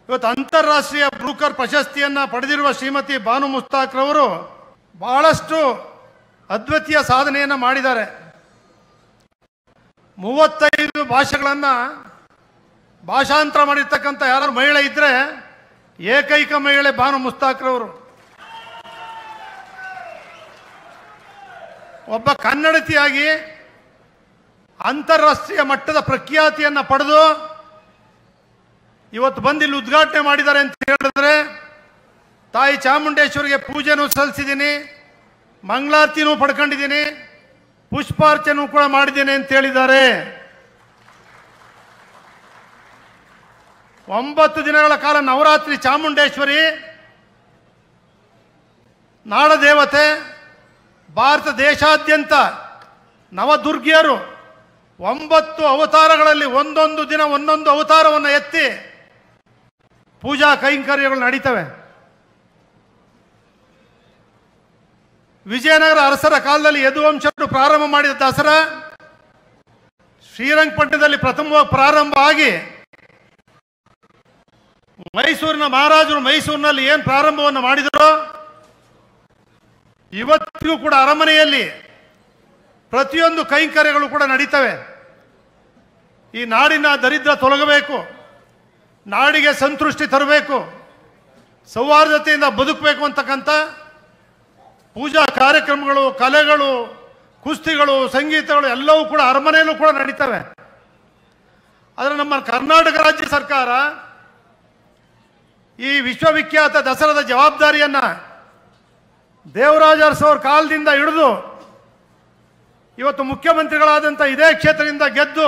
ಇವತ್ತು ಅಂತಾರಾಷ್ಟ್ರೀಯ ಬ್ರೂಕರ್ ಪ್ರಶಸ್ತಿಯನ್ನು ಪಡೆದಿರುವ ಶ್ರೀಮತಿ ಬಾನು ಮುಸ್ತಾಕ್ರವರು ಬಹಳಷ್ಟು ಅದ್ವಿತೀಯ ಸಾಧನೆಯನ್ನು ಮಾಡಿದ್ದಾರೆ. 35 ಭಾಷೆಗಳನ್ನು ಭಾಷಾಂತರ ಮಾಡಿರ್ತಕ್ಕಂಥ ಯಾರು ಮಹಿಳೆ ಇದ್ದರೆ ಏಕೈಕ ಮಹಿಳೆ ಬಾನು ಮುಸ್ತಾಕ್ರವರು. ಒಬ್ಬ ಕನ್ನಡತಿಯಾಗಿ ಅಂತಾರಾಷ್ಟ್ರೀಯ ಮಟ್ಟದ ಪ್ರಖ್ಯಾತಿಯನ್ನು ಪಡೆದು ಇವತ್ತು ಬಂದು ಇಲ್ಲಿ ಉದ್ಘಾಟನೆ ಮಾಡಿದ್ದಾರೆ ಅಂತ ಹೇಳಿದ್ರೆ, ತಾಯಿ ಚಾಮುಂಡೇಶ್ವರಿಗೆ ಪೂಜೆನೂ ಸಲ್ಲಿಸಿದ್ದೀನಿ, ಮಂಗಳಾರತಿನೂ ಪಡ್ಕೊಂಡಿದ್ದೀನಿ, ಪುಷ್ಪಾರ್ಚನೂ ಕೂಡ ಮಾಡಿದ್ದೇನೆ ಅಂತ ಹೇಳಿದ್ದಾರೆ. 9 ದಿನಗಳ ಕಾಲ ನವರಾತ್ರಿ ಚಾಮುಂಡೇಶ್ವರಿ ನಾಡದೇವತೆ, ಭಾರತ ದೇಶಾದ್ಯಂತ ನವದುರ್ಗಿಯರು 9 ಅವತಾರಗಳಲ್ಲಿ ಒಂದೊಂದು ದಿನ ಒಂದೊಂದು ಅವತಾರವನ್ನು ಎತ್ತಿ ಪೂಜಾ ಕೈಂಕರ್ಯಗಳು ನಡೀತವೆ. ವಿಜಯನಗರ ಅರಸರ ಕಾಲದಲ್ಲಿ ಯದುವಂಶರು ಪ್ರಾರಂಭ ಮಾಡಿದ ದಸರಾ ಶ್ರೀರಂಗಪಟ್ಟಣದಲ್ಲಿ ಪ್ರಥಮವಾಗಿ ಪ್ರಾರಂಭ ಆಗಿ ಮೈಸೂರಿನ ಮಹಾರಾಜರು ಮೈಸೂರಿನಲ್ಲಿ ಏನು ಪ್ರಾರಂಭವನ್ನು ಮಾಡಿದರೋ ಇವತ್ತಿಗೂ ಕೂಡ ಅರಮನೆಯಲ್ಲಿ ಪ್ರತಿಯೊಂದು ಕೈಂಕರ್ಯಗಳು ಕೂಡ ನಡೀತವೆ. ಈ ನಾಡಿನ ದರಿದ್ರ ತೊಲಗಬೇಕು, ನಾಡಿಗೆ ಸಂತೃಷ್ಟಿ ತರಬೇಕು, ಸೌಹಾರ್ದತೆಯಿಂದ ಬದುಕಬೇಕು ಅಂತಕ್ಕಂಥ ಪೂಜಾ ಕಾರ್ಯಕ್ರಮಗಳು, ಕಲೆಗಳು, ಕುಸ್ತಿಗಳು, ಸಂಗೀತಗಳು ಎಲ್ಲವೂ ಕೂಡ ಅರಮನೆಯಲ್ಲೂ ಕೂಡ ನಡೀತವೆ. ಆದರೆ ನಮ್ಮ ಕರ್ನಾಟಕ ರಾಜ್ಯ ಸರ್ಕಾರ ಈ ವಿಶ್ವವಿಖ್ಯಾತ ದಸರಾದ ಜವಾಬ್ದಾರಿಯನ್ನು ದೇವರಾಜ ಅರಸವ್ರ ಕಾಲದಿಂದ ಹಿಡಿದು ಇವತ್ತು ಮುಖ್ಯಮಂತ್ರಿಗಳಾದಂಥ ಇದೇ ಕ್ಷೇತ್ರದಿಂದ ಗೆದ್ದು